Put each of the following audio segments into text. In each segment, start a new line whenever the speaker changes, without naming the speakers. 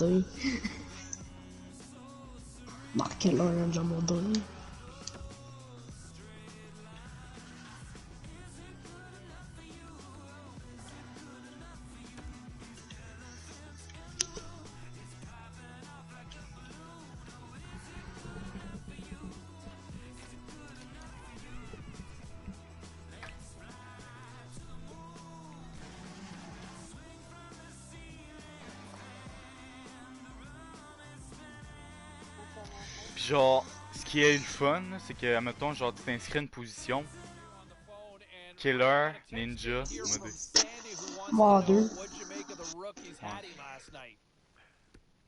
demandé. Marquez-le, il a déjà demandé.
Pis genre, ce qui est le fun, c'est que, admettons, genre, tu t'inscris à une position. Killer, ninja, mode.
Moi, deux.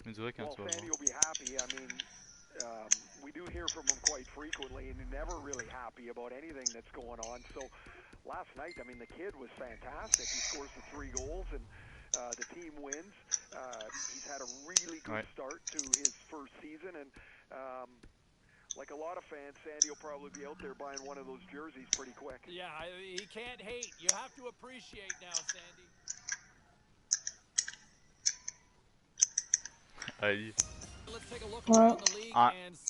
Je me dirais quand tu vas voir.
We do hear from him quite frequently, and he's never really happy about anything that's going on. So last night, I mean, the kid was fantastic. He scores the 3 goals, and the team wins. He's had a really good start to his first season, and like a lot of fans, Sandy will probably be out there buying one of those jerseys pretty quick.
Yeah, he can't hate. You have to appreciate now, Sandy.
Allez.
Ouais.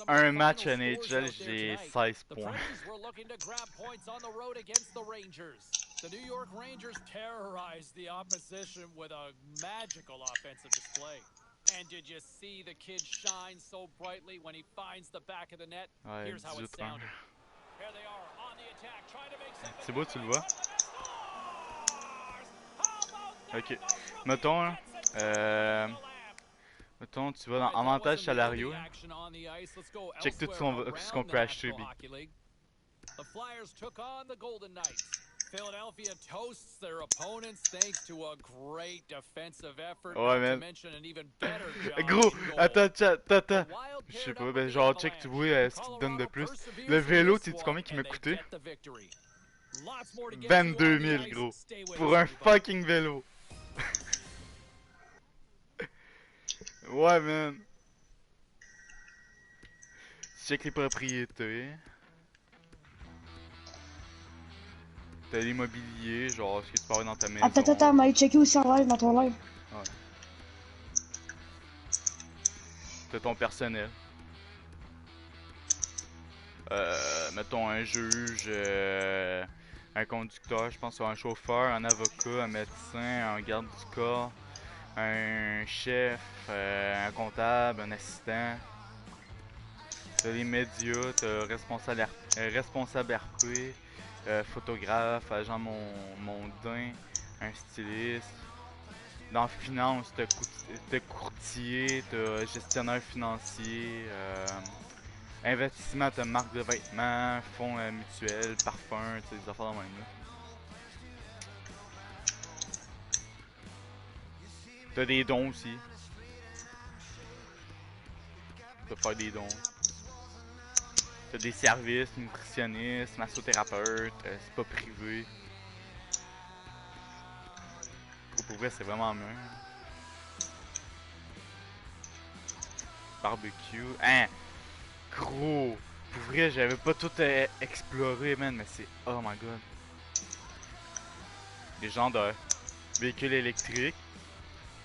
En un match NHL, j'ai 16 points.
The New York Rangers terrorized the opposition with a magical offensive display. And did you see the kid shine so brightly when he finds the back of the net?
Ouais,
Here's how it
18
sounded. Here they are on the attack, trying to make something.
C'est beau, tu le vois? Ok. Mettons, mettons, tu vas dans avantages salariaux. Check tout ce qu'on peut acheter, B.
The Flyers took on the Golden Knights. Philadelphia toasts their opponents thanks to a great defensive effort.
Ouais,
Not to
man.
mention an even better job.
Gros, attends.
The Wild
Je sais
paired
pas,
up
ben
with the
genre, check, tu vois
Avalanche.
ce qu'il te donne de plus.
Colorado
Le vélo, tu
perseveres
sais combien il m'a
and they
coûté?
get the victory. Lots more to get to
22
on the
000,
ice.
gros.
Stay with
Pour
us,
un
everybody.
fucking vélo. Ouais, man. Check les propriétés. T'as l'immobilier, genre ce que tu peux avoir dans ta maison.
Attends, mais checker aussi en live, dans ton live.
Ouais. T'as ton personnel. Mettons un juge, un conducteur, je pense, un chauffeur, un avocat, un médecin, un garde du corps, un chef, un comptable, un assistant. T'as les médias, t'as responsable RP, photographe, agent mondain, un styliste. Dans finance, t'as courtier, t'as gestionnaire financier, investissement, t'as marque de vêtements, fonds mutuels, parfums, tu sais, des affaires de même là. T'as des dons aussi. Tu peux faire des dons. T'as des services, nutritionniste, massothérapeute, c'est pas privé. Pour vrai, c'est vraiment mieux. Barbecue. Hein! Gros! Pour vrai, j'avais pas tout exploré, man, mais c'est... Oh my god. Des genres de véhicules électriques.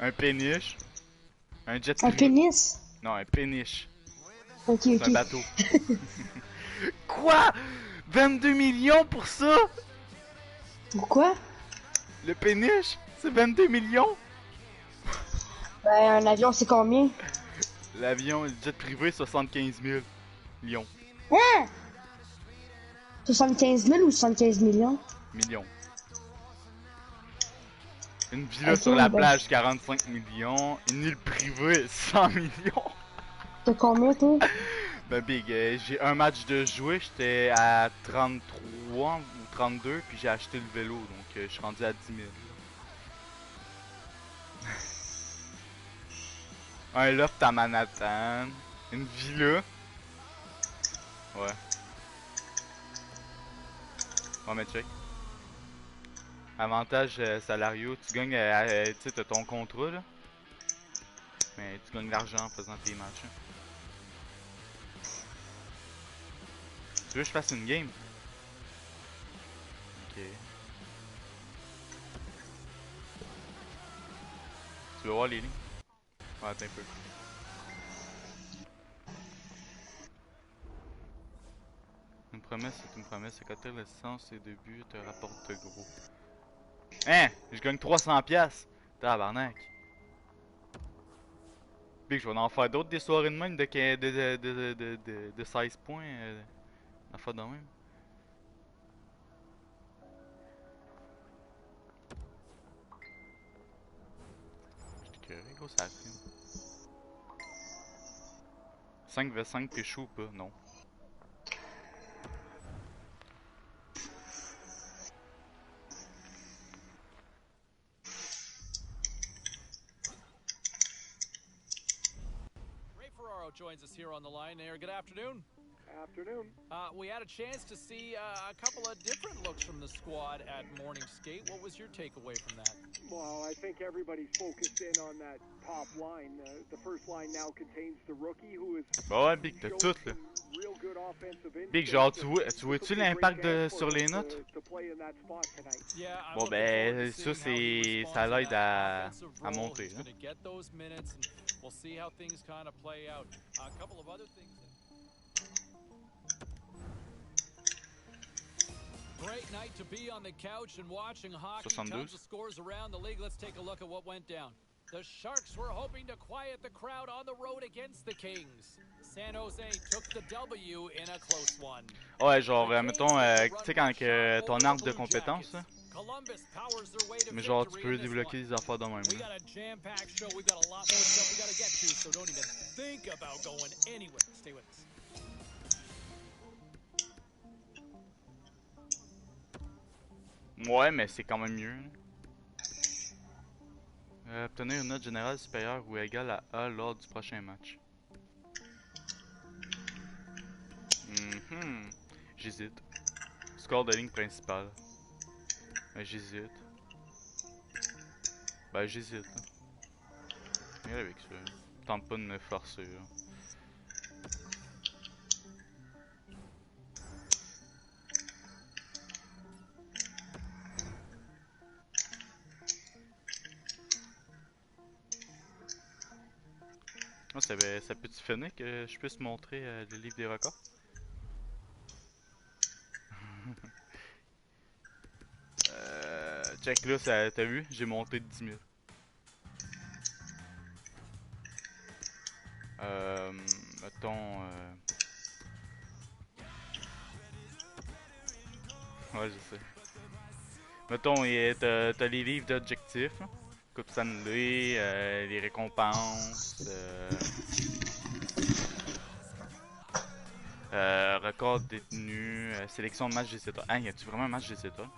Un péniche. Un jet privé.
Un pénis?
Non, un péniche.
Ok.
C'est un bateau. Quoi? 22 millions pour ça?
Pourquoi?
Le péniche? C'est 22 millions?
Ben, un avion, c'est combien?
L'avion, le jet privé, 75 000 millions.
Hein? 75 000 ou 75 millions?
Millions. Une villa
Ok,
sur la
ben...
plage, 45 millions. Une île privée, 100 millions.
T'as combien, toi?
Ben big, j'ai un match de jouer, j'étais à 33 ou 32, puis j'ai acheté le vélo, donc je suis rendu à 10 000. Un loft à Manhattan, une villa. Ouais. Ouais, mais check. Avantage salariaux, tu gagnes, tu sais, t'as ton contrat là. Mais tu gagnes de l'argent en faisant tes matchs. Hein. Tu veux que je fasse une game? Ok. Tu veux voir les lignes? Ouais, attends un peu. Une promesse, c'est une promesse. Accoter le sens et début te rapporte gros. Hein? Je gagne 300$! Tabarnak! Big, je vais en faire d'autres des soirées de même de 16 points. La fois de même. J'étais curieux, gros, ça filme. 5v5 t'es chaud ou pas? Non.
Joins us here on the line there. Good afternoon.
Afternoon.
We had a chance to see a couple of different looks from the squad at morning skate. What was your takeaway from that?
Well, I think everybody's focused in on that top line. The first line now contains the rookie who is
Bah ouais, Big, t'as tout là. Big, genre, tu vois-tu l'impact sur les notes? Bon, ben, ça, ça l'aide à monter. Hein.
We'll see how things kind of play out. A couple of other things. Great night to be on the couch and watching hockey. Tons of scores around the league. Let's take a look at what went down. The Sharks were hoping to quiet the crowd on the road against the Kings. San Jose took the W in a close one.
Ouais, genre, mettons, tu sais, quand ton arbre de compétences, là. Mais genre, tu peux débloquer des affaires de même. Ouais, mais c'est quand même mieux. Obtenir une note générale supérieure ou égale à A lors du prochain match. J'hésite. Score de ligne principale. J'hésite. Ben, j'hésite. Viens avec ça. Tente pas de me forcer. Là. Oh, ça peut-tu finir que je puisse montrer le livre des records? Check là, t'as vu? J'ai monté de 10 000. Mettons... Ouais, je sais. Mettons, t'as les livres d'objectifs. Coupe Stanley, les récompenses... record détenu, sélection de match des étoiles. Ah, y a-tu vraiment un match des étoiles?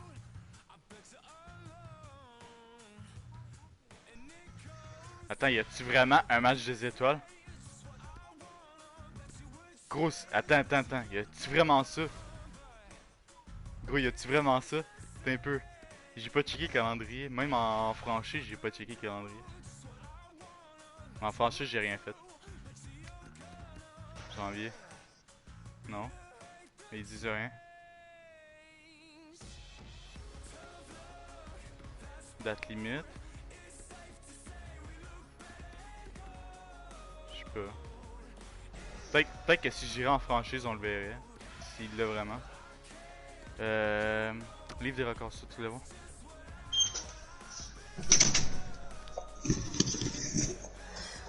Attends, y a-tu vraiment un match des étoiles? Gros, attends, y a-tu vraiment ça? Gros, y a-tu vraiment ça? C'est un peu. J'ai pas checké le calendrier, même en franchise, j'ai pas checké le calendrier. En franchise, j'ai rien fait. Janvier. Non. Ils disent rien. Date limite. Je sais pas. Peut-être que si j'irais en franchise, on le verrait. S'il l'a vraiment. Livre des records, ça, tu le vois?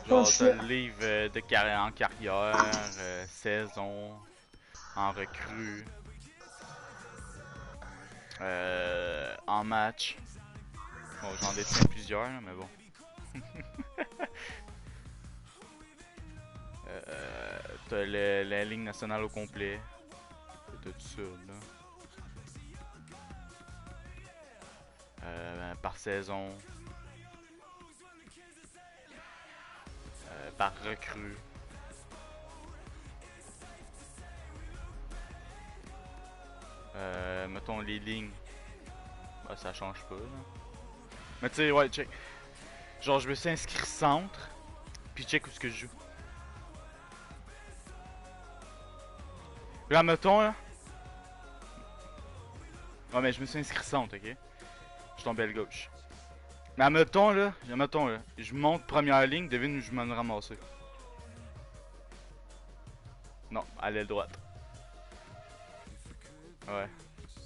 Genre, t'as le livre de carrière en carrière, saison, en recrue, en match. Bon, j'en détiens plusieurs, là, mais bon. T'as la ligne nationale au complet. T'as tout ça, là. Par saison. Par recrue. Mettons les lignes. Bah, ça change pas, là. Mais tu sais, ouais, check. Genre, je me suis inscrit centre. Puis check où est-ce que je joue. Là, mettons, là. Ouais, mais je me suis inscrit centre, ok? Je suis tombé à gauche. Mais admettons là, je monte première ligne, devine où je m'en ramasser. Non, à l'aile droite. Ouais.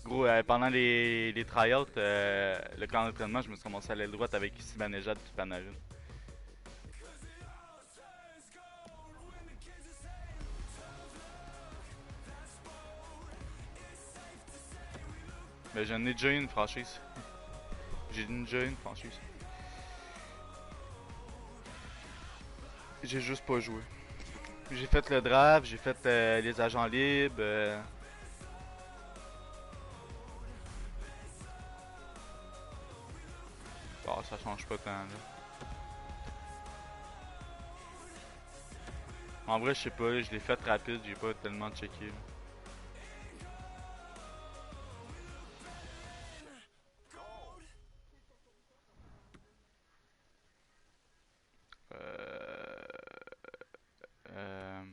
Gros, pendant les tryouts, le camp d'entraînement, je me suis ramassé à l'aile droite avec Sibanejad et Panarin. Ben j'en ai déjà une franchise. J'ai déjà une franchise. J'ai juste pas joué. J'ai fait le draft, j'ai fait les agents libres. Bon, ça change pas tant là. En vrai, je sais pas, je l'ai fait rapide, j'ai pas tellement checké. Là. Euh...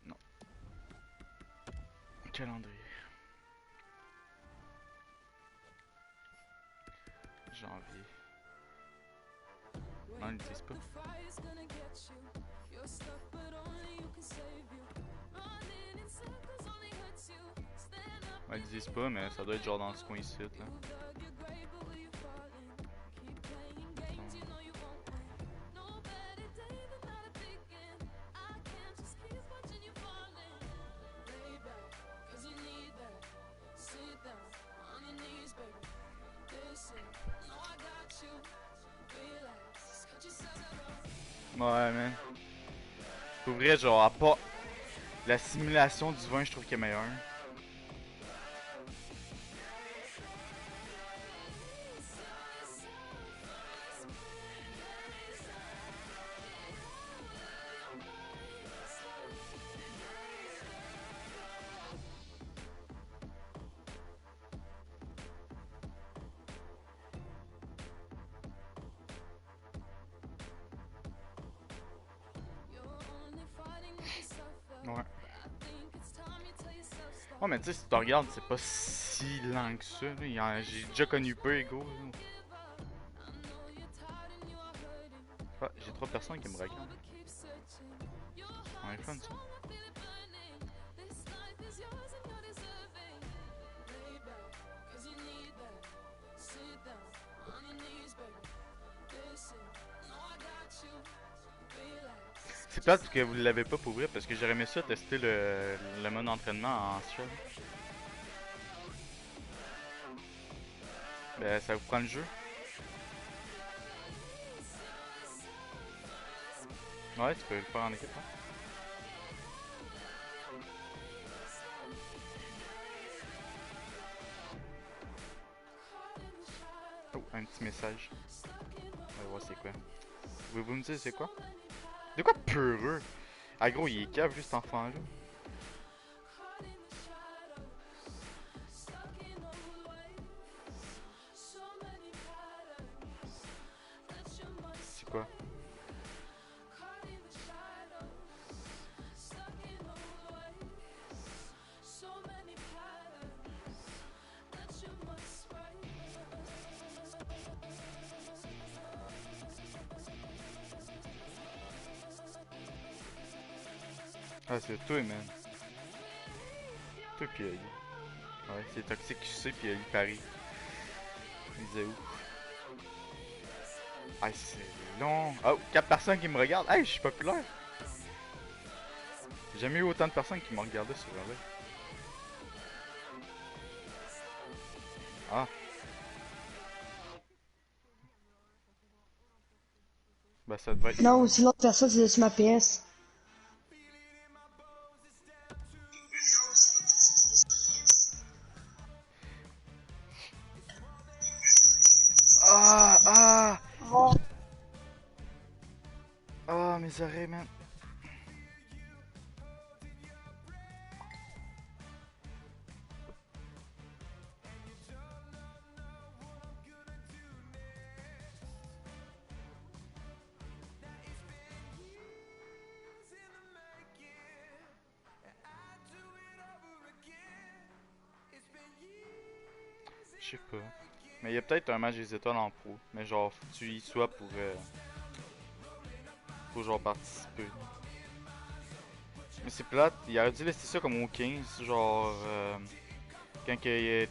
Non. Calendrier. Janvier. Non, ils disent pas. Ouais, ils disent pas, mais ça doit être genre dans ce coin ici, là. Ouais, man. Pour vrai, genre, à part la simulation du vin, je trouve qu'elle est meilleure. Ouais. Ouais, mais tu sais, si tu regardes, c'est pas si lent que ça. J'ai déjà connu peu égaux. Ah, j'ai 3 personnes qui me regardent. On est fun ça. C'est plate que vous l'avez pas pour vrai parce que j'aurais aimé ça tester le mode entraînement en strat. Ben ça vous prend le jeu. Ouais, tu peux le faire en équipe. Hein? Oh, un petit message. On va voir c'est quoi. Pouvez-vous me dire c'est quoi? De quoi peureux? Ah gros, il est cave juste enfant là. C'est quoi? Ah c'est toi man. Toi pis ouais, c'est toxique QC pis il parie. Il disait où? Ah c'est long. Oh, 4 personnes qui me regardent. Hey, je suis populaire. J'ai jamais eu autant de personnes qui m'ont regardé sur le live. Ah. Bah ça devrait être...
Non, aussi l'autre personne, c'est sur ma PS.
Ah! Ah!
Oh.
Ah, mes oreilles, man. Je sais pas. Mais il y a peut-être un match des étoiles en pro. Mais genre, faut que tu y sois pour genre participer. Mais c'est plate, il aurait dû laisser ça comme au 15, genre quand il est...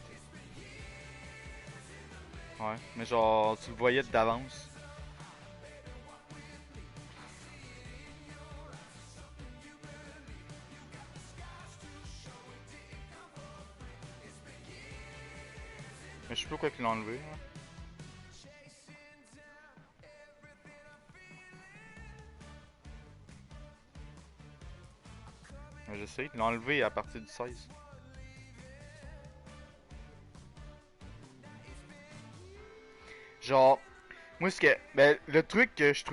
Ouais, mais genre tu le voyais d'avance. Mais je sais pas pourquoi il l'a enlevé. Hein. Mais je sais, il l'a enlevé à partir du 16. Genre, moi ce que... Ben, le truc que je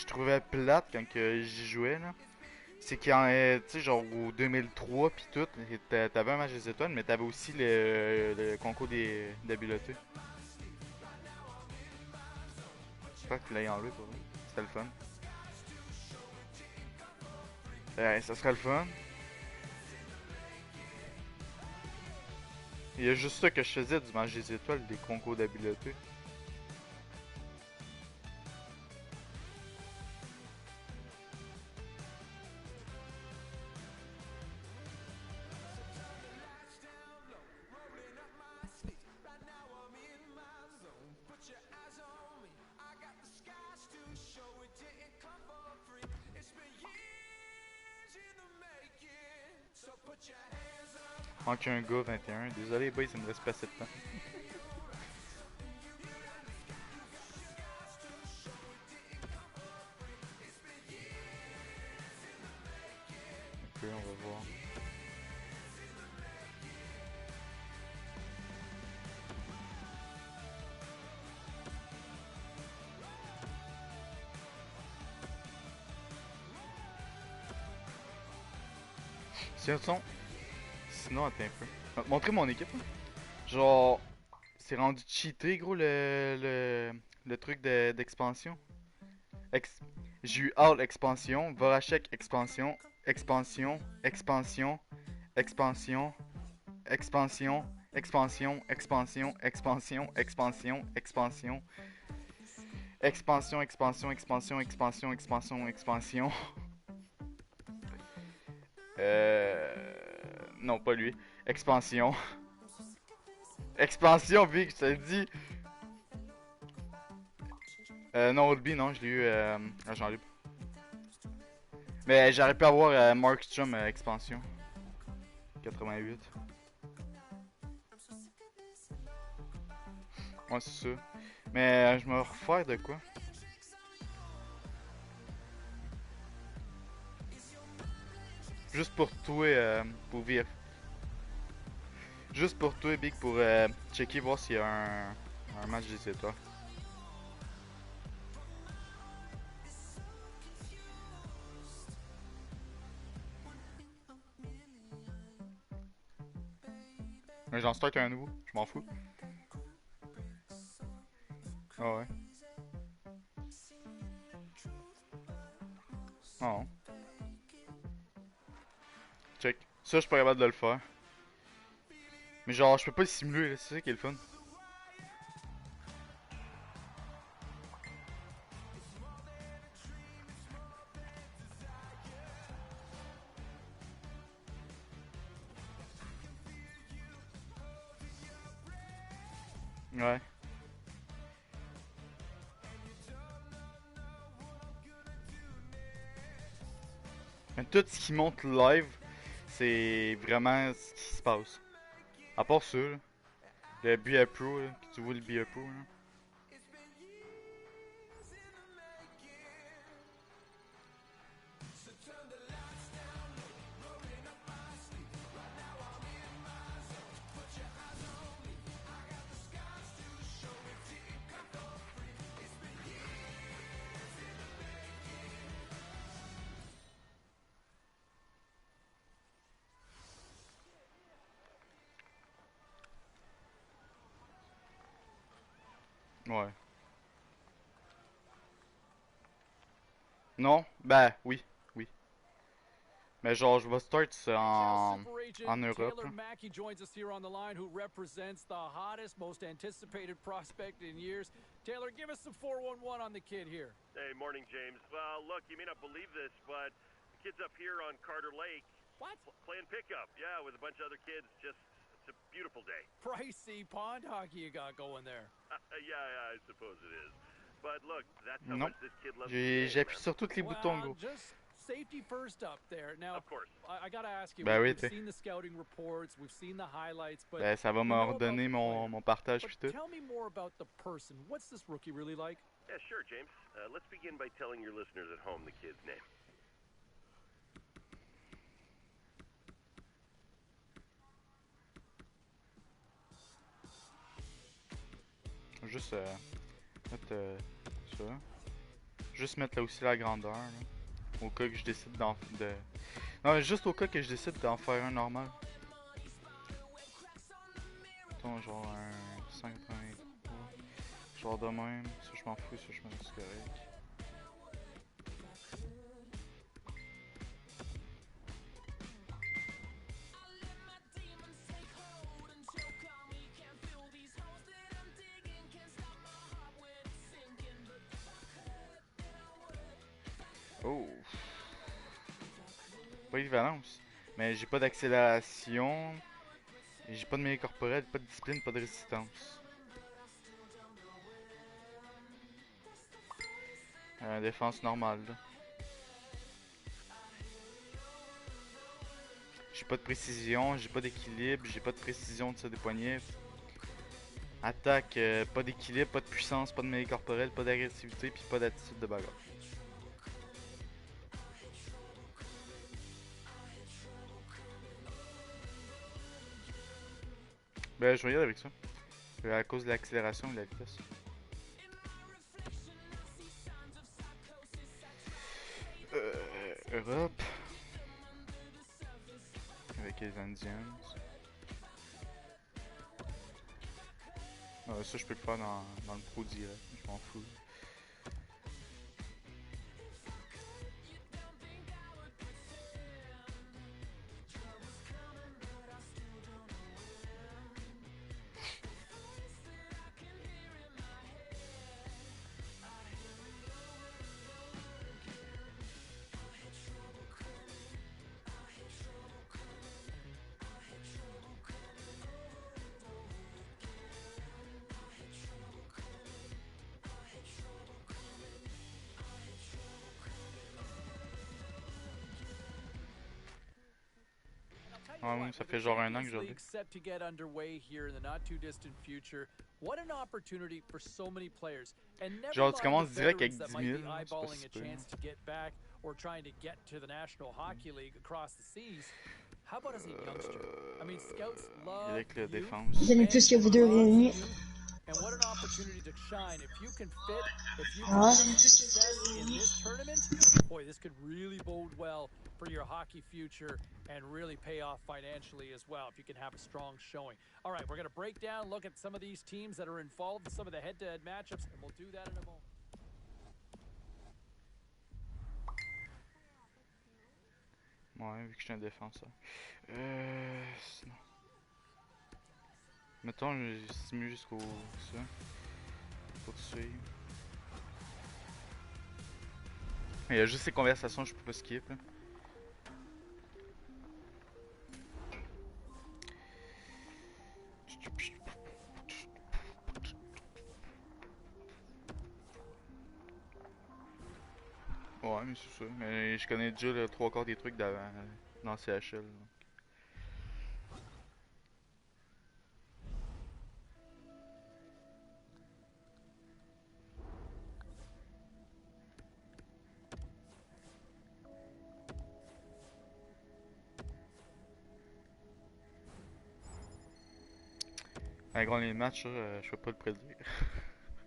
trouvais plate quand que j'y jouais là, c'est qu'il y en tu sais, genre au 2003 pis tout, t'avais un match des étoiles, mais t'avais aussi le concours d'habileté. J'espère que tu l'as enlevé pour vrai. C'était le fun. Ça serait le fun. Il y a juste ça que je faisais du match des étoiles, des concours d'habileté. Manque un gars 21. Désolé boys, il me reste pas assez de temps. Ok, on va voir. Sinon, attends un peu. Je vais te montrer mon équipe. Hein. Genre, c'est rendu cheaté, gros, le truc d'expansion. J'ai eu All expansion, Voracek expansion, expansion, expansion, expansion, expansion, expansion, expansion, expansion, expansion, expansion, expansion, expansion, expansion, expansion, expansion, expansion. Non, pas lui. Expansion. Expansion, Vic, je te le dis. Non, Oldby, non, je l'ai eu à Jean-Luc. Mais j'aurais pu avoir Markstrom expansion. 88. Ouais, c'est ça. Mais je me refaire de quoi? Juste pour toi, pour VF. Juste pour toi, Big, pour checker, voir s'il y a un match des étoiles. Mais j'en start un nouveau, je m'en fous. Ah ouais. Ah non. Check. Ça, je suis pas capable de le faire. Mais genre, je peux pas le simuler, là, c'est ça qui est le fun. Ouais. Mais tout ce qui monte live, c'est vraiment ce qui se passe. À part ça, là. Le BA Pro, là, que tu vois le BA Pro, là. Ouais. Non? Bah, oui. Oui. Mais genre, je vais start ça
NHL
en
super agent
Europe.
Taylor
Là.
Mackey joins us here on the line, who represents the hottest, most anticipated prospect in years. Taylor, give us some 411 on the kid here.
Hey, morning, James. Well, look, you may not believe this, but the kid's up here on Carter Lake.
What?
Playing pickup, yeah, with a bunch of other kids. Just, it's a beautiful day.
Pricey pond hockey you got going there.
Yeah, I suppose it is. But look, that's how
Non.
much this kid loves the
J'ai
game,
appuyé
man.
sur tous les boutons, gros.
Just safety first up there. Now,
Of course.
I gotta ask you,
Ben oui,
we've
t'sais.
seen the scouting reports, we've seen the highlights, but
Ben ça va
we
me
know about
redonner
the player.
mon partage
But
pis tout.
tell me more about the person. What's this rookie really like?
Yeah, sure, James. Let's begin by telling your listeners at home the kid's name.
Juste mettre ça. Juste mettre là aussi la grandeur. Là. Au cas que je décide d'en... Non, juste au cas que je décide d'en faire un normal. Mettons genre un 583. Genre de même. Ça je m'en fous, ça je m'en fous, c'est correct. Oh! Polyvalence. Mais j'ai pas d'accélération. J'ai pas de milieu corporel, pas de discipline, pas de résistance. Défense normale. Là. J'ai pas de précision, j'ai pas d'équilibre, j'ai pas de précision de ça des poignets. Attaque, pas d'équilibre, pas de puissance, pas de milieu corporel, pas d'agressivité, puis pas d'attitude de bagarre. Ben, je regarde avec ça. À cause de l'accélération et de la vitesse. Europe. Avec les Indians. Ça, je peux le faire dans le pro direct. Je m'en fous. Ça fait genre un an que j'en ai.
Set to get underway here in the not too distant future. What an opportunity for so many players. And never
Genre tu commences
mind the
direct avec
veterans
10
that might
000.
be
C'est pas
eyeballing
si
a
peu.
chance to get back or trying to get to the National Hockey League across the seas. How about as a youngster? I mean, scouts love
Avec la
youth,
défense.
Vous aimez plus que vous deux réunis.
and what an opportunity to shine. If you can fit, if you
Ah.
can have success in this tournament, boy, this could really bode well for your hockey future and really pay off financially as well if you can have a strong showing. All right, we're going to break down, look at some of these teams that are involved in some of the head-to-head matchups, and we'll do that in a moment.
Ouais, vu que je suis un défenseur. Sinon. Mettons, je stimule jusqu'au ça. Pour suivre. Il y a juste ces conversations, je peux pas skip. Hein. Ouais, mais c'est ça. Mais je connais déjà le 3/4 des trucs d'avant dans CHL. Donc. Avec les matchs, je peux pas le prédire.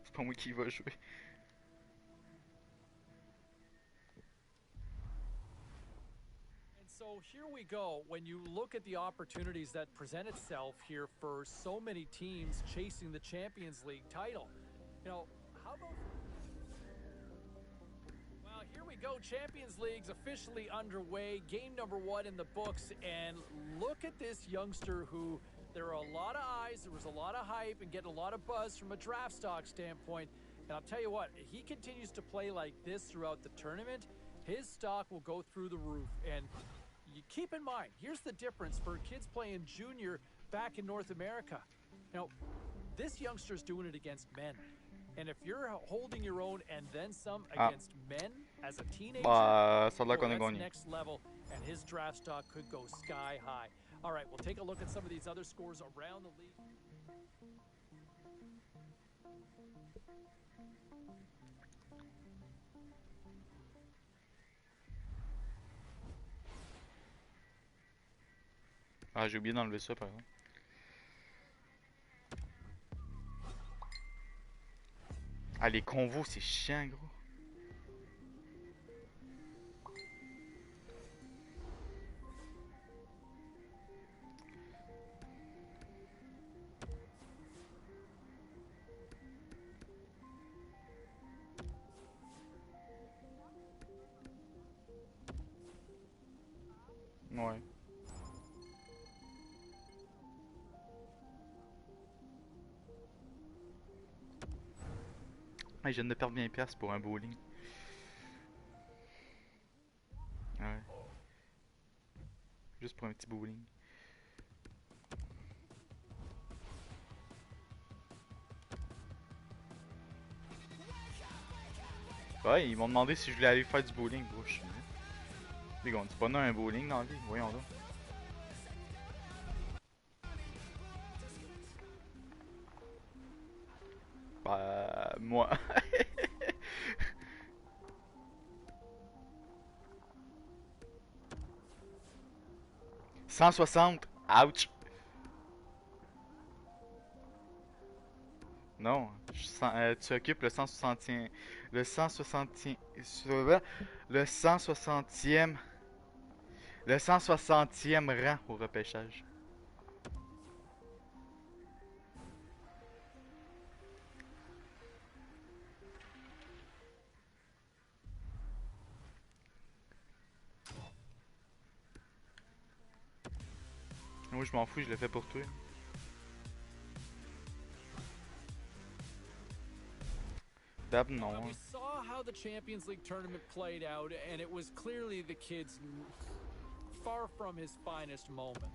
C'est pas moi qui va jouer.
So here we go. When you look at the opportunities that present itself here for so many teams chasing the Champions League title, you know, how about... Well, Here we go. Champions League's officially underway. Game number 1 in the books. And look at this youngster who there are a lot of eyes, there was a lot of hype, and getting a lot of buzz from a draft stock standpoint. And I'll tell you what, if he continues to play like this throughout the tournament, his stock will go through the roof. And you keep in mind, here's the difference for kids playing junior back in North America. You know, this youngster's doing it against men. And if you're holding your own and then some against men as a teenager,
ça a l'air
well,
qu'on a
that's
gagné.
next level, and his draft stock could go sky high. All right, we'll take a look at some of these other scores around the league.
Ah, j'ai oublié d'enlever ça par exemple. Ah, les convos, c'est chiant, gros. Ouais. Hey, je viens de perdre 20$ pour un bowling. Ouais. Juste pour un petit bowling. Ouais, ils m'ont demandé si je voulais aller faire du bowling, gros. Les gars, on dit pas non à un bowling dans la vie, voyons donc. Bah, moi. 160, ouch. Non, tu occupes le 160e, le 160e, le 160e, le 160e rang au repêchage. Moi je m'en fous, je l'ai fait pour toi. Dab, non.
We saw how the Champions League tournament played out, and it was clearly the kid's far from his finest moment.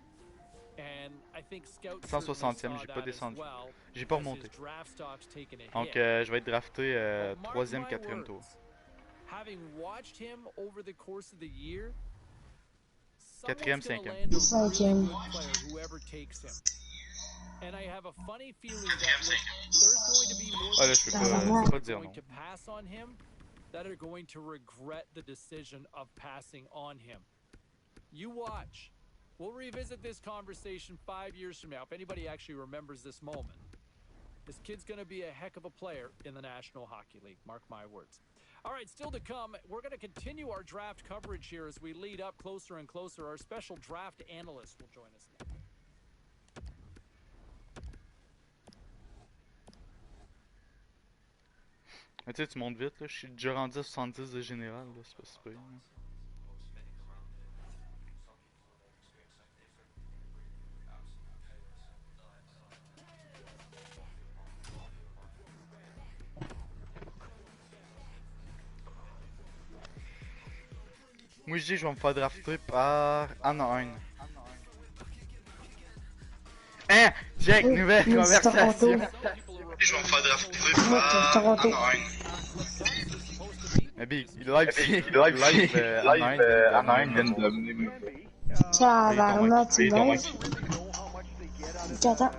And I think scouts
160e, j'ai pas descendu. J'ai pas remonté. Donc je vais être drafté 3e, 4e tour.
Having watched him over the course of the year,
4e, 5e.
5e.
Whoever takes him. And I have a funny feeling that there's going to be more
Ah là, je peux pas dire non.
going to pass on him that are going to regret the decision of passing on him. You watch. We'll revisit this conversation 5 years from now, if anybody actually remembers this moment. This kid's going to be a heck of a player in the National Hockey League, mark my words. All right, still to come, we're going to continue our draft coverage here as we lead up closer and closer. Our special draft analyst will join us now.
Mais tu sais, tu montes vite, là. Je suis déjà rendu à 70 de général, là. C'est pas super. Moi je dis je vais me faire drafter par Anaheim. Hein? Check, nouvelle conversation. Je vais me faire drafter par Anaheim. Mais big, il live Anaheim vient de mener.
Ça va remettre, tu baisses. Attends.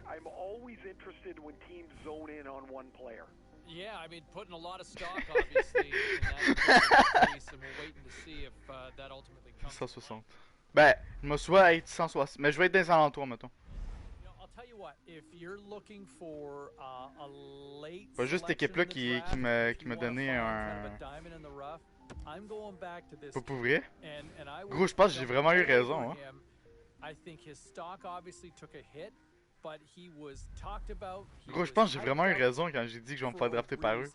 I'm always interested when teams zone in on one player.
Yeah, I mean, putting a lot of stock, obviously, in that case, and we're waiting to see if that ultimately comes.
160. Ben, je me souhaite être 160, mais je vais être dans les alentours, mettons.
I'll tell you what, if you're looking for a late
pas juste cette équipe-là qui m'a donné un... Pas pour vrai? Gros, je pense que j'ai vraiment eu raison, hein.
I think his stock obviously took a hit. but he was talked about.
Gros, je pense que j'ai vraiment eu raison quand j'ai dit que je vais me faire drafter par eux.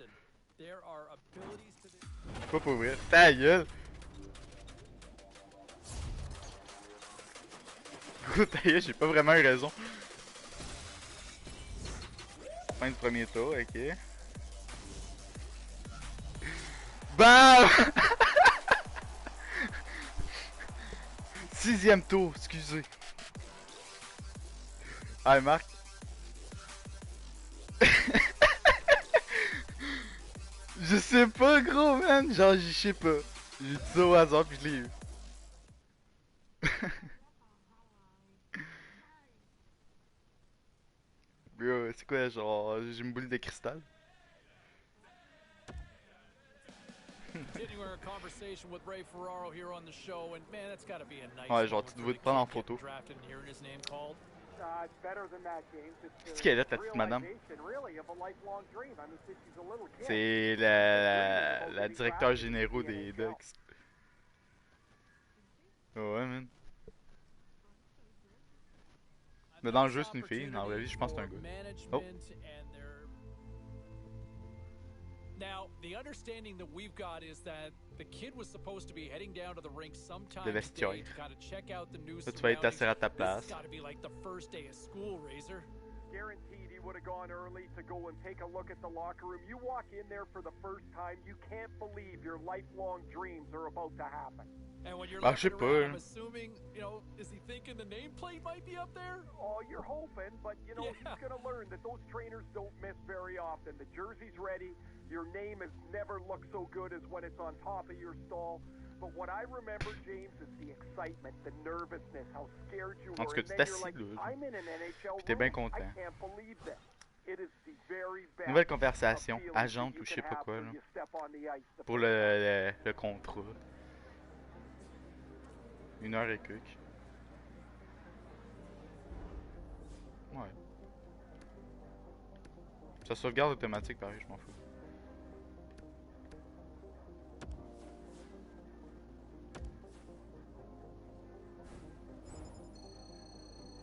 There are abilities to this.
Pas pour vrai. Ta gueule! Gros, ta gueule, j'ai pas vraiment eu raison. Fin du premier tour, ok. BAM! Sixième tour, excusez. Ah, Marc. Je sais pas, gros, man. Genre, je sais pas. J'ai dit ça au hasard, puis je l'ai eu. Bro, c'est quoi, genre, j'ai une boule de cristal?
Continuing our conversation with Ray Ferraro here on the show, and man, that's got to be a nice
Ouais, genre,
moment
tu
for
dois
the
te prendre en
kid getting
photo.
drafted and hearing his name called.
It's better than that, James.
C'est qui elle est, ta petite madame?
Really of a lifelong dream. I mean, since she's a little kid.
C'est la directeur généraux des Ducks. Ouais, man. Mais dans le jeu, c'est une fille. Dans la vie, je pense que c'est un gars. Oh.
Now, the understanding that we've got is that the kid was supposed to be heading down to the rink sometime
Le
today
vestiaire.
to kind of check out the new
Là, tu vas être assis à ta
This
place.
has got to be like the first day of school, Razor.
Guaranteed he would have gone early to go and take a look at the locker room. You walk in there for the first time, you can't believe your lifelong dreams are about to happen.
And when you're
Bah, je sais
looking
pas,
around,
hein.
I'm assuming, you know, is he thinking the nameplate might be up there?
Oh, you're hoping, but you know,
Yeah.
he's going to learn that those trainers don't miss very often. The jersey's ready. Your name has never looked so good as when it's on top of your stall. But what I remember, James, is the excitement, the nervousness, how scared you
En
were.
tout cas,
And
tu
then you're like,
t'assis, là.
I'm in an NHL
Puis t'es bien
room. I
content.
can't believe this. It is the very best
Nouvelle conversation,
of feelings
agente
that
ou
you
je sais
can
pas
have
quoi,
till
là.
you step on the ice the
Pour
first time.
le contrat. 1 heure et quelques. Ouais. Ça sauvegarde automatique, pareil, je m'en fous.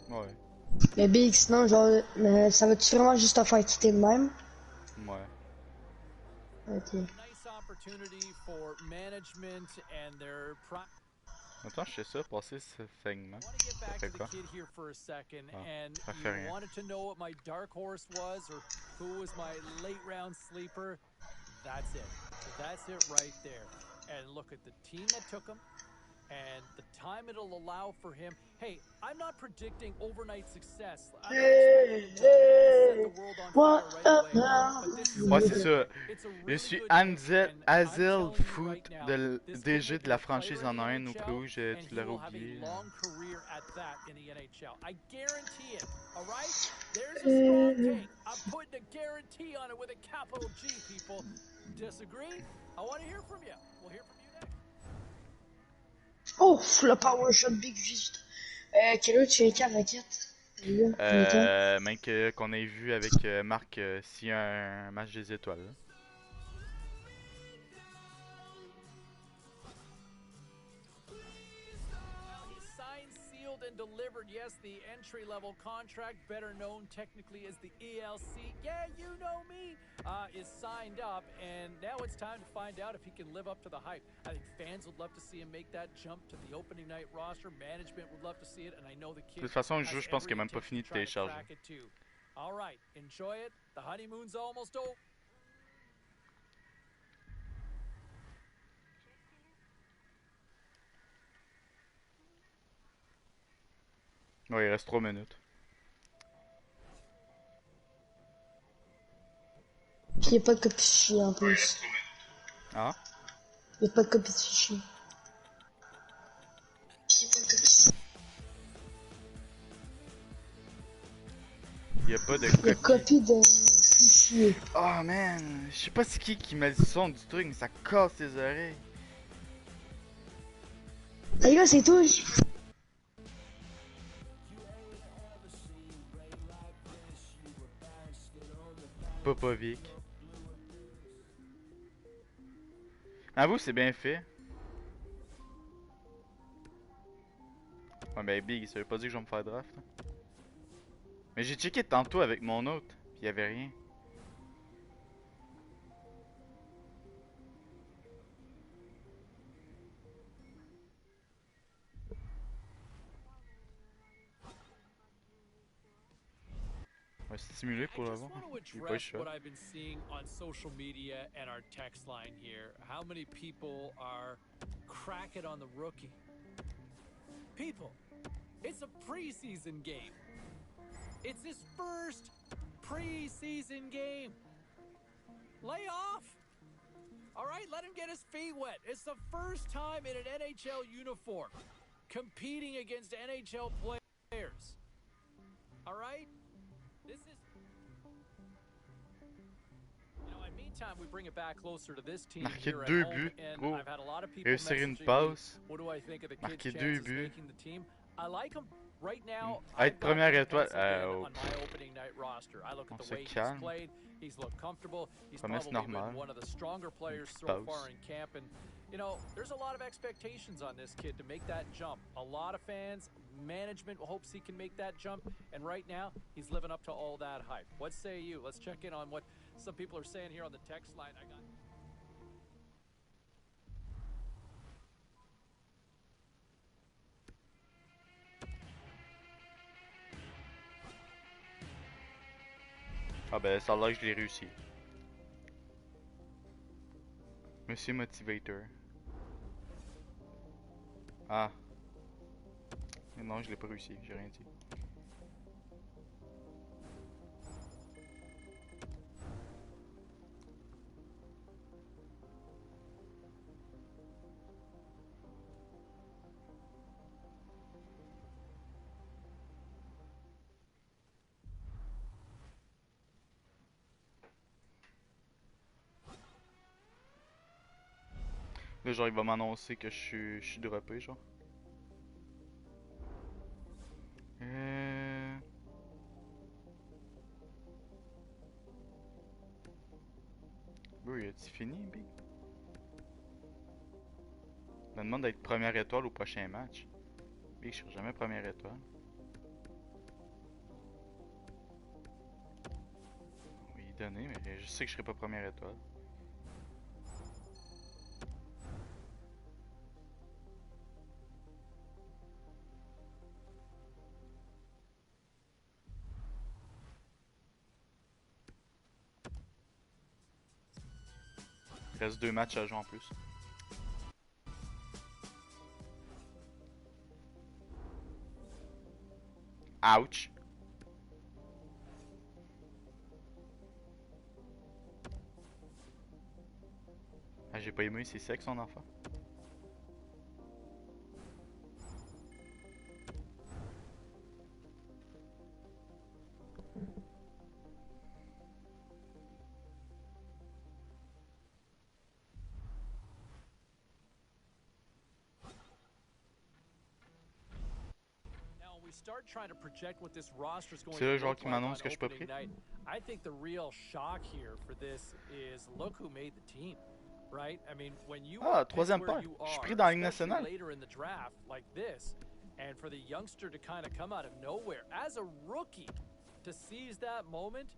Ouais.
Mais Big, sinon, genre, ça va-tu vraiment juste te faire quitter de même?
Ouais.
Ok.
Nice opportunity for management and their
Attends, je sais ça, passer ce segment.
I want to get
Ça
back
fait
to the
quoi?
kid here for a second,
Ah,
and
ça fait
you
rien.
wanted to know what my dark horse was, or who was my late round sleeper. That's it. That's it right there. And look at the team that took him, and the time it'll allow for him. Hey, I'm not predicting overnight success. I'm not expecting to set the world on fire right away. But this is
Ouais,
a
c'est ça.
It's a
Je
really
suis
good
Anzel,
pick, and I'm
Azel
telling you
Foot
right now,
de
this kid
DG
may
de
be
la
a player
franchise
in
en
the
un au
NHL,
cas où tu
and he
l'aurais
will have a
oublié.
long career at that in the NHL. I guarantee it. All right? There's a strong take. I'm putting a guarantee on it with a capital G, people. Disagree? I want to hear from you. We'll hear from you next.
Oh, le power shot Big juste. Quelle heure tu es qu'à raquette?
Même qu'on ait vu avec Marc s'il y a un match des étoiles. Là.
Signed, sealed, and delivered. Yes, the entry-level contract, better known technically as the ELC. Yeah, you know me. Is signed up, and now it's time to find out if he can live up to the hype. I think fans would love to see him make that jump to the opening night roster. Management would love to see it, and I know the kid.
De toute façon, le jeu, je pense qu'il n'a même pas fini de télécharger.
All right, enjoy it. The honeymoon's almost over.
Ouais, il reste 3 minutes.
Il n'y a pas de copie de fichier en plus.
Ah?
Il n'y a pas de copie de fichier.
Il n'y a pas de
Il y a
copie.
copie de fichier.
Oh man, je sais pas c'est qui met le son du truc, mais ça casse les oreilles.
Les gars, c'est tout.
Popovic. Avoue, c'est bien fait. Ouais, ben Big, ça veut pas dire que je vais me faire draft. Hein. Mais j'ai checké tantôt avec mon autre, pis y'avait rien. On va stimuler pour
I
le
just
voir.
want to
J'ai pas eu le
address
choix.
what I've been seeing on social media and our text line here. How many people are cracking on the rookie? People, it's a preseason game. It's his first preseason game. Lay off. All right, let him get his feet wet. It's the first time in an NHL uniform competing against NHL players. All right? This is... You know, in meantime, we bring it back closer to this team
Marqué
here at
2
home,
buts,
and
gros.
I've had a lot of people
Réussir une
messaging me,
passe.
what do I think of the kid's
Marqué 2
chances
buts.
making the team? I like him. Right now,
Être
I've got him
première étoile.
penciled in
Oh,
on my opening night roster. I look at
on
the
se
way he's
calme.
played. He's looked comfortable. He's
Promesse
probably been
normale.
one of the stronger players
petite
so
pause.
far in camp. And, you know, there's a lot of expectations on this kid to make that jump. A lot of fans, management hopes he can make that jump. And right now, he's living up to all that hype. What say you? Let's check in on what some people are saying here on the text line. I got...
Ah ben, ça a l'air que je l'ai réussi. Monsieur Motivator. Ah. Mais non, je l'ai pas réussi, j'ai rien dit. Là, genre, il va m'annoncer que je suis droppé, genre. Bro, a-t-il fini, Big? Il me demande d'être première étoile au prochain match. Big, je serai jamais première étoile. Oui, donné, mais je sais que je serai pas première étoile. Il reste 2 matchs à jouer en plus. Ouch! Ah, j'ai pas aimé, c'est sec son enfant.
Start trying to project what this roster is going
C'est le
to
genre
look
qui
like on
m'annonce que je suis pas
opening
pris.
night. I think the real shock here for this is look who made the team, right? I mean, when you are
troisième
where
pas.
you
Je suis
are,
pris dans la Ligue
especially
nationale.
later in the draft like this, and for the youngster to kind of come out of nowhere as a rookie to seize that moment,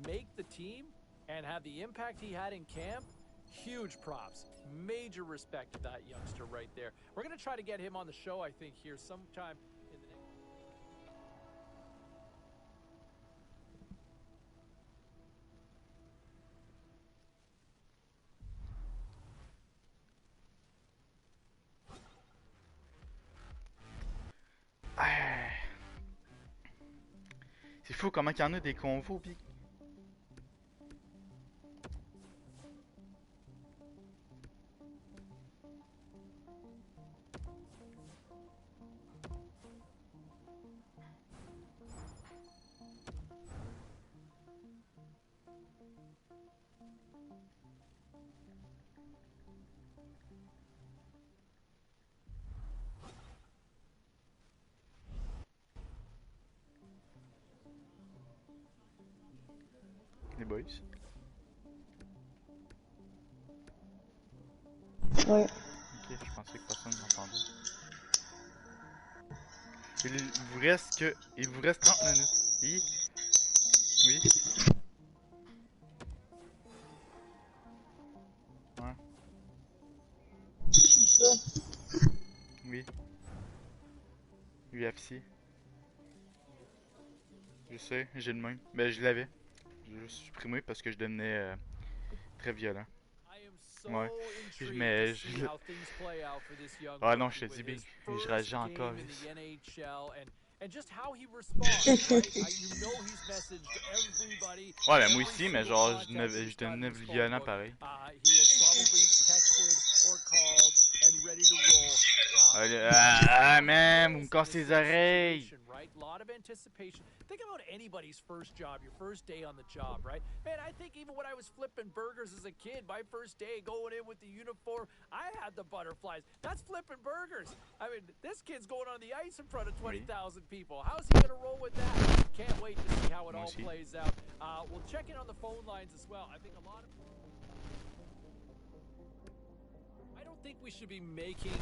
make the team, and have the impact he had in camp. Huge props. Major respect to that youngster right there. We're going to try to get him on the show, I think, here sometime in the next...
C'est fou comment il y en a des convos, Big. Les boys.
Ouais.
Ok, je pensais que personne m'entendait. Il vous reste 30 minutes. Oui. Ouais.
C'est ça.
Oui. UFC. Je sais, j'ai le même. Ben, je l'avais. J'ai juste supprimé parce que je devenais très violent.
I am so
Ouais.
intrigued to
Mais
see how things play out for this young
ah non, je
rookie
te
with
dis bien.
his
Je
first
réagis encore.
game in the NHL and just how he responds, right? You know he's messaged everybody.
Ouais, ben moi
Every
aussi, mais
single
genre,
contact he's
je
got in
devenais
his phone
violent
book,
pareil.
he has probably texted or called and ready to roll.
Man, vous me
Girls in
cassez
this
les
sort of
oreilles.
situation, right? A lot of anticipation. Think about anybody's first job, your first day on the job, right? Man, I think even when I was flipping burgers as a kid, my first day going in with the uniform, I had the butterflies. That's flipping burgers. I mean, this kid's going on the ice in front of 20,000 people. How's he going to roll with that? Can't wait to see how it all plays out. We'll check in on the phone lines as well. I think a lot of... I don't think we should be making a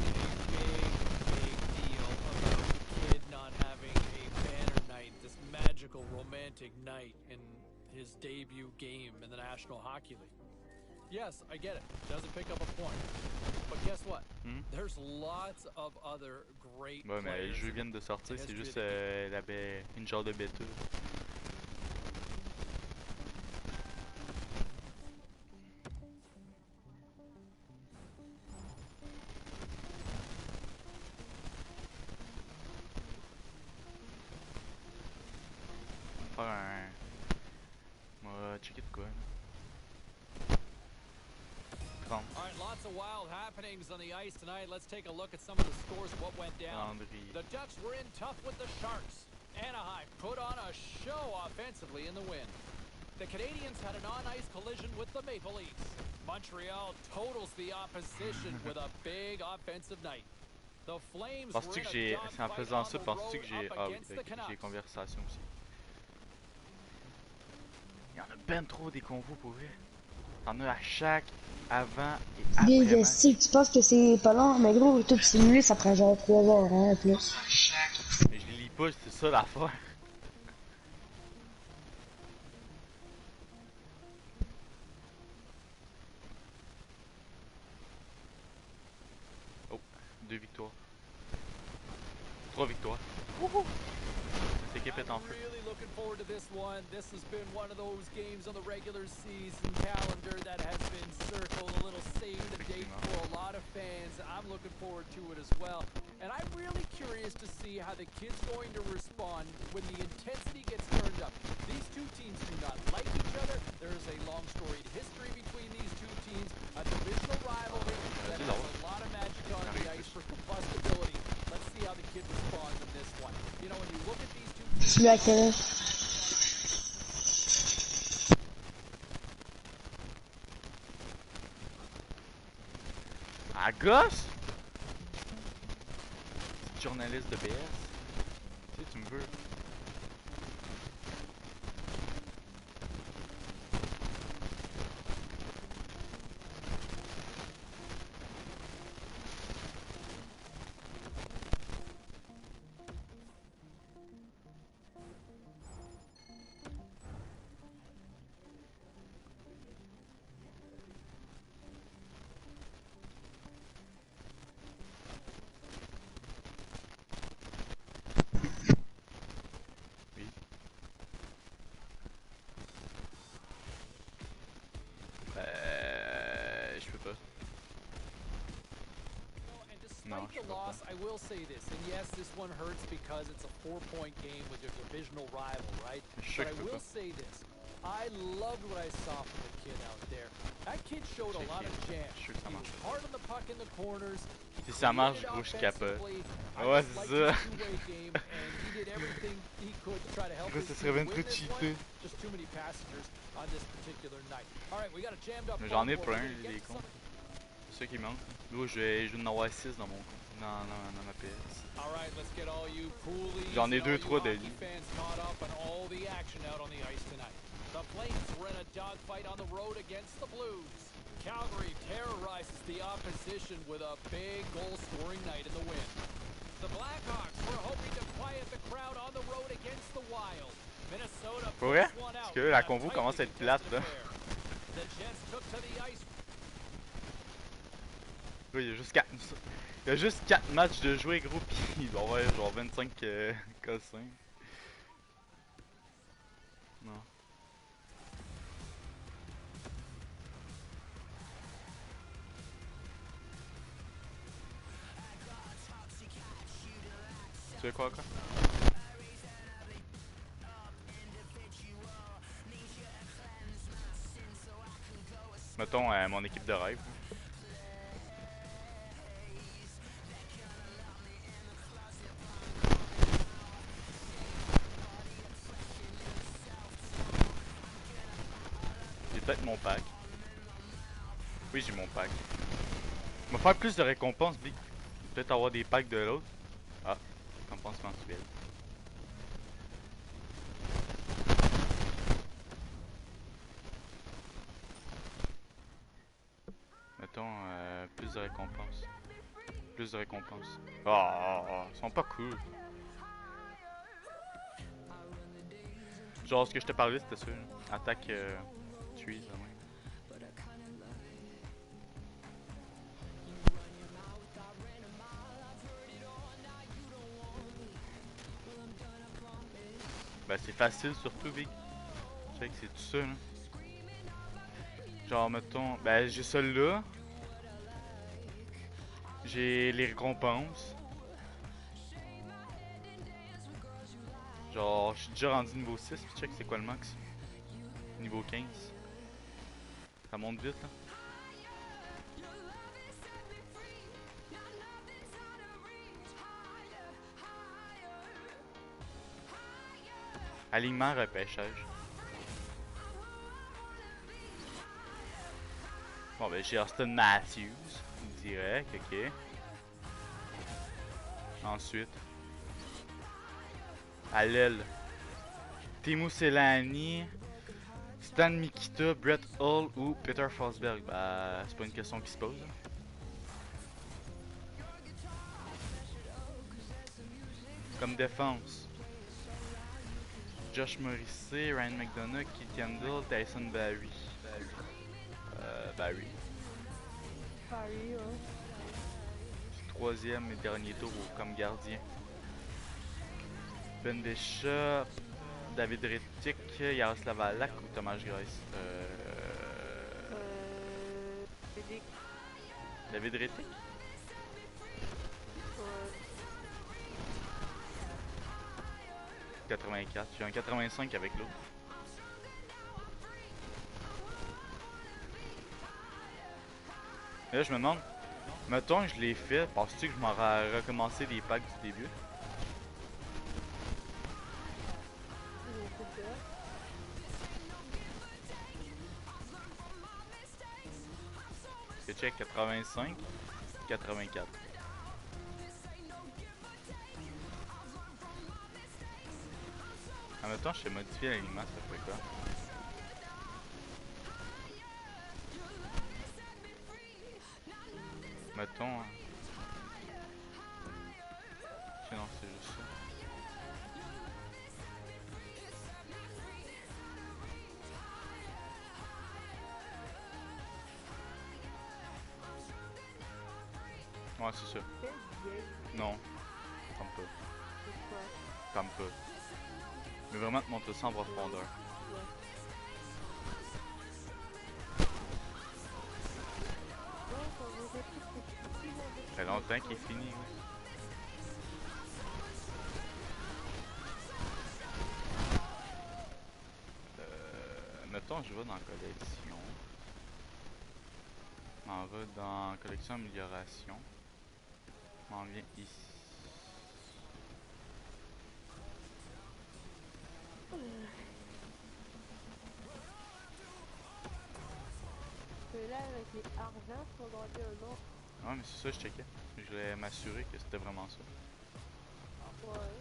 big deal about the kid not having a banner night, this magical romantic night in his debut game in the National Hockey League. Yes, I get it. Doesn't pick up a point. But guess what? There's lots of other great
Ouais, mais les
players
jeux
in
viennent de sortir,
the
c'est
history of
juste
the game.
une genre de bêta. On va faire un... On va checker de quoi, là. 30.
All right, lots of wild happenings on the ice tonight. Let's take a look at some of the scores of what went down.
Landry.
The Ducks were in tough with the Sharks. Anaheim put on a show offensively in the win. The Canadiens had an on-ice collision with the Maple Leafs. Montreal totals the opposition with a big offensive night. The Flames were
Penses-tu
in
que
a
j'ai... C'est en
dogfight
faisant
on
ça,
the
penses-tu
road
que j'ai...
up
Ah oui,
against the
ok, j'ai
Canucks.
conversation aussi. Il y en a ben trop des convos pour vrai. T'en as à chaque avant et après
Big,
match.
si tu penses que c'est pas long, mais gros, tout simuler, ça prend genre 3 heures, hein, plus.
Mais je les lis pas, c'est ça l'affaire. Oh, 2 victoires. 3 victoires. Wouhou! Cette équipe est en
I'm
feu.
really looking forward to this one. This has been one of those games on the regular season calendar that has been circled, a little save the date for a lot of fans. I'm looking forward to it as well. And I'm really curious to see how the kid's going to respond when the intensity gets turned up. These two teams do not like each other. There is a long storied history between these two teams, a divisional rivalry that has a lot of magic on the ice for combustibility. Let's see how the kid responds in this one. You know, when you look at these two teams,
Tu l'as à quelle heure?
À gosse? Journaliste de BS. Tu sais, tu me veux. Oui. Je peux pas.
and
No,
despite
je
the
peux
loss,
pas.
I will say this, and yes, this one hurts because it's a 4-point game with your divisional rival, right?
Je suis sûr
But I
que je peux
will
pas.
say this. I loved what I saw from the kid out there. That kid showed a
C'est
lot of
qui?
jam.
Je suis sûr que ça
He
marche.
was hard on the puck in the corners. He
Si ça marche,
created
gros, je capote.
offensively.
Ouais,
I just liked
c'est ça.
his two-way game, and he did everything he could to try to help
Gros,
his
ça serait
team
bien
win
trop
this one.
cheaté.
Just too many passengers on this particular night. All right, we got a jammed up.
Mais j'en ai
phone board.
plein,
We're gonna
des
get to
comptes.
some-
C'est ça qui manque. Gros, je vais en avoir 6 dans mon compte. Dans ma PS.
All right, let's get all you poolies
J'en ai
and all
deux,
you
trois de
hockey
lui.
fans caught up on all the action out on the ice tonight. The Flames were in a dogfight on the road against the Blues. Calgary terrorizes the opposition with a big goal-scoring night in the win. The Blackhawks were hoping to quiet the crowd on the road against the Wild. Minnesota
Pour vrai?
pulls one
Parce
out
que
in
la
a
convo
tightly
commence à être plate
contested
là.
affair. The Jets took to the ice.
Gros, il y a juste 4 matchs de jouer gros pis il doit y avoir genre 25 cossins. Non. Tu veux quoi? Mettons mon équipe de rêve. J'ai peut-être mon pack. Oui, j'ai mon pack. On va faire plus de récompenses, Big. Peut-être avoir des packs de l'autre. Ah, récompense mensuelle. Mettons plus de récompenses. Plus de récompenses. Oh, ils sont pas cool. Genre ce que je te parlais, c'était ça. Attaque suis, ça même. Ben c'est facile surtout, Big. Je sais que c'est tout ça, là. Genre, mettons, ben j'ai celui-là. J'ai les récompenses. Genre, je suis déjà rendu niveau 6, puis check c'est quoi le max. Niveau 15. Ça monte vite, là. Alignement, repêchage. Bon, ben j'ai Austin Matthews. Direct, ok. Ensuite. À l'aile. Teemu Selani, Stan Mikita, Brett Hull ou Peter Forsberg. Bah, c'est pas une question qui se pose. Hein. Comme défense. Josh Morrissey, Ryan McDonough, Keith Yandel, Tyson Barrie. Barrie.
Paris, ouais.
Troisième et dernier tour comme gardien. Ben Bishop, David Rettic, Yaroslav Alak ou Thomas Grace.
Bédic.
David Rettic?
Ouais.
84. J'ai un 85 avec l'autre. Et là, je me demande, mettons que je l'ai fait, penses-tu que je m'aurais recommencé des packs du début? Parce que check 85, 84. En même temps, je sais modifier l'alignement, ça fait quoi? Mettons. Non, c'est juste ça. Ouais, c'est ça. Non, comme pas. Comme pas. Mais vraiment te montrer ça en profondeur. Ça fait longtemps qu'il est fini. Oui. Mettons, je vais dans collection. Je m'en vais dans collection amélioration. Je m'en viens ici.
Là, avec les argents, faut demander un nom.
Ouais, mais c'est ça, je checkais. Je voulais m'assurer que c'était vraiment ça.
Ouais.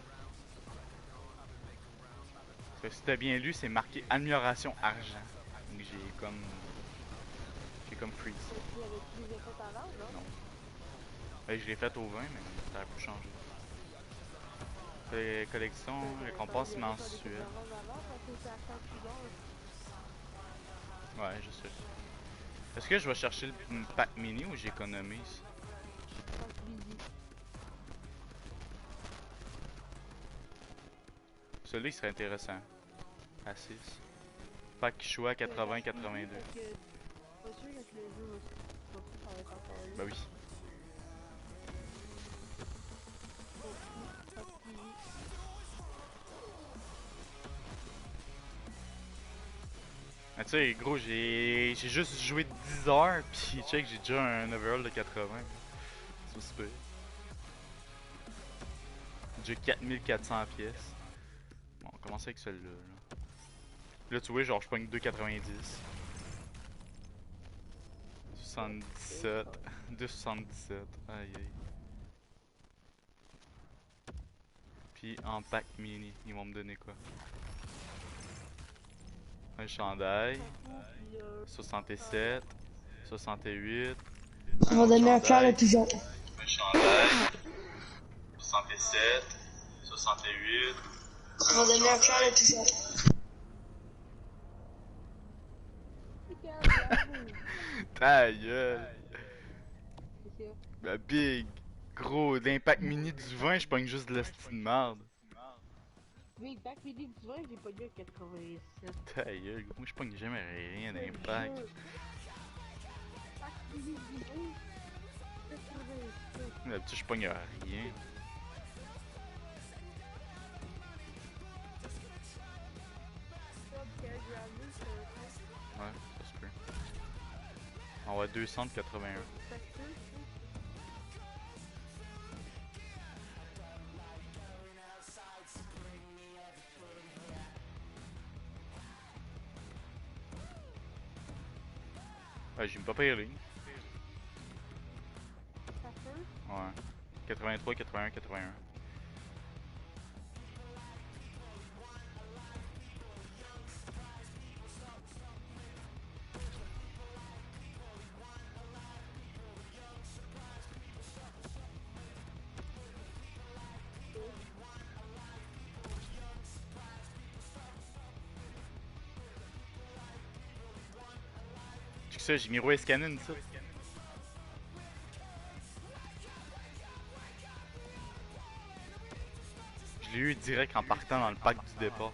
Parce que si t'as bien lu, c'est marqué amélioration argent. Donc j'ai comme freeze.
Tu avais-tu les effets avant, non?
Non. Ben, je l'ai fait au 20, mais ça a pu changer. Collection, récompense mensuelle. Ouais, je sais. Est-ce que je vais chercher le pack mini ou j'économise? Celui-là il serait intéressant. À 6. Pack choix 80-82. Bah oui. Ah, tu sais, gros, j'ai juste joué 10 heures, pis check, j'ai déjà un overall de 80. C'est super. J'ai 4400 pièces. Bon, on commence avec celle-là. Là, tu vois, genre, je pogne 2,90. 77. 2,77. Aïe aïe. Puis en pack mini, ils vont me donner quoi? Un chandail. 67. 68.
On va donner un cœur le pigeon.
Un chandail. 67. 68.
On va donner un cœur le pigeon.
Ta gueule. La big. Gros, l'impact mini du vin, je pogne juste de la style de merde.
Oui, back midi du vin, j'ai pas eu 87.
Ta gueule, moi je pogne jamais rien d'impact.
Back midi du vin, 87.
D'habitude, je pogne rien. Ouais, ça se peut. On va 281. Ouais, j'ai pas payé les lignes. Ouais. 83, 81, 81. Tu sais, j'ai mis Roy Scannon, ça. Je l'ai eu direct en partant dans le pack du départ.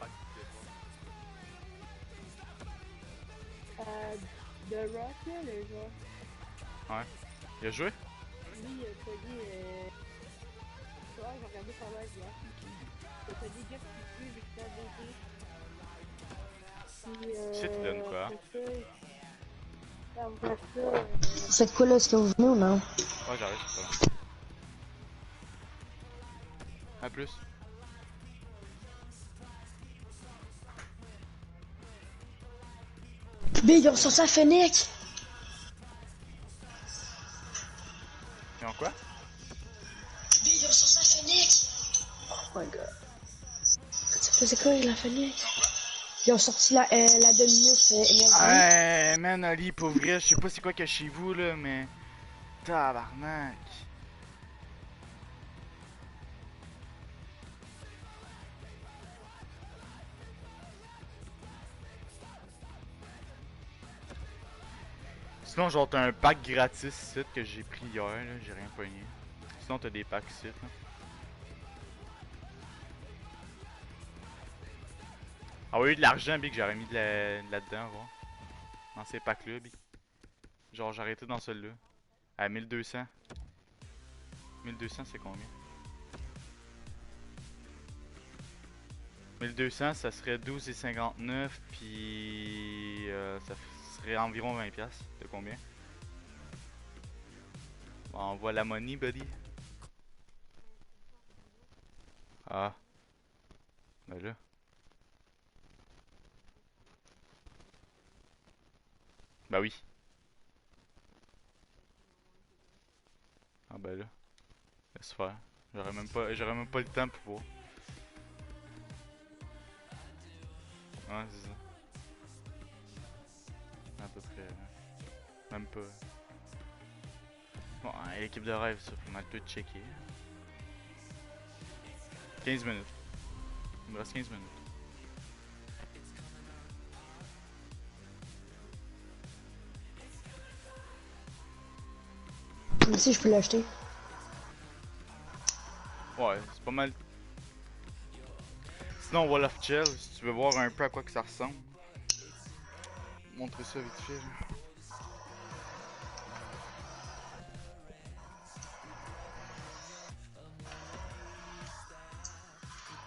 The Rock, là, le joueur.
Ouais. Il a joué?
Lui, il a connu. Ouais, j'ai regardé par là hier. Il a connu Jeff qui suit Victor Bébé. Puis,
Tu sais, tu donnes quoi?
C'est quoi là, est-ce que vous venez ou non?
Ouais, j'arrive, c'est pas là. À plus.
Big, on sort ça Fennec!
Et en quoi?
Big, on sort ça Fennec! Oh my god. Ça faisait quoi la Fennec? Ils ont sorti la Dominus énergie.
Ouais, man, Ali, pour vrai, je sais pas c'est quoi qu'il y a chez vous, là, mais... Tabarnak. Sinon, genre, t'as un pack gratis ici que j'ai pris hier, là, j'ai rien pogné. Sinon, t'as des packs ici, là. Ah oui, de l'argent, Big, j'aurais mis là-dedans, voir. Dans ces packs-là, Big. Genre, j'ai arrêté dans celui-là. À 1200. 1200, c'est combien? 1200, ça serait 12,59, puis ça serait environ 20$. De combien? Bon, on voit la money, buddy. Ah. Ben là. Bah oui. Ah ben là. Laisse faire. J'aurais même pas le temps pour voir. Ouais, c'est ça. À peu près. Même pas. Bon, l'équipe de rêve, ça, faut mal tout checker. 15 minutes. Il me reste 15 minutes.
Même si je peux l'acheter.
Ouais, c'est pas mal. Sinon, Wall of Gel, si tu veux voir un peu à quoi que ça ressemble. Montrer ça vite fait. Là.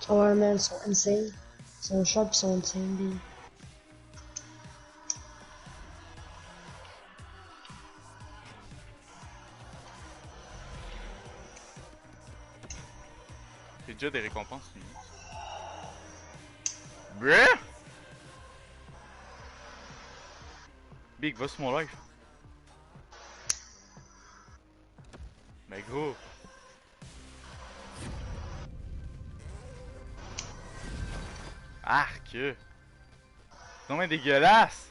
Oh ouais, man, ils sont insane. Ils sont sharp, ils sont insane, B.
J'ai déjà des récompenses. Bruh! Big, va sur mon live. Mais gros. Arc! Non mais dégueulasse!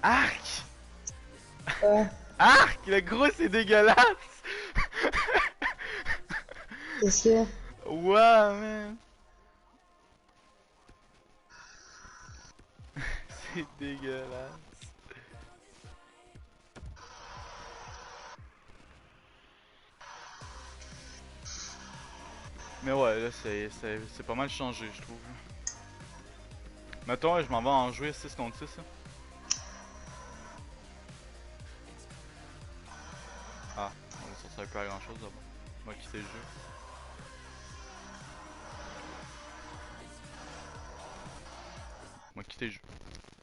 Arc!
Ouais.
Arc! Le gros c'est dégueulasse!
Qu'est-ce qu'il y a?
Ouais, man! C'est dégueulasse. Mais ouais, là c'est pas mal changé, je trouve. Mettons, je m'en vais en jouer 6 contre 6. Là. Ah, ça sert plus à grand chose d'abord. On va quitter le jeu. On va quitter le jeu.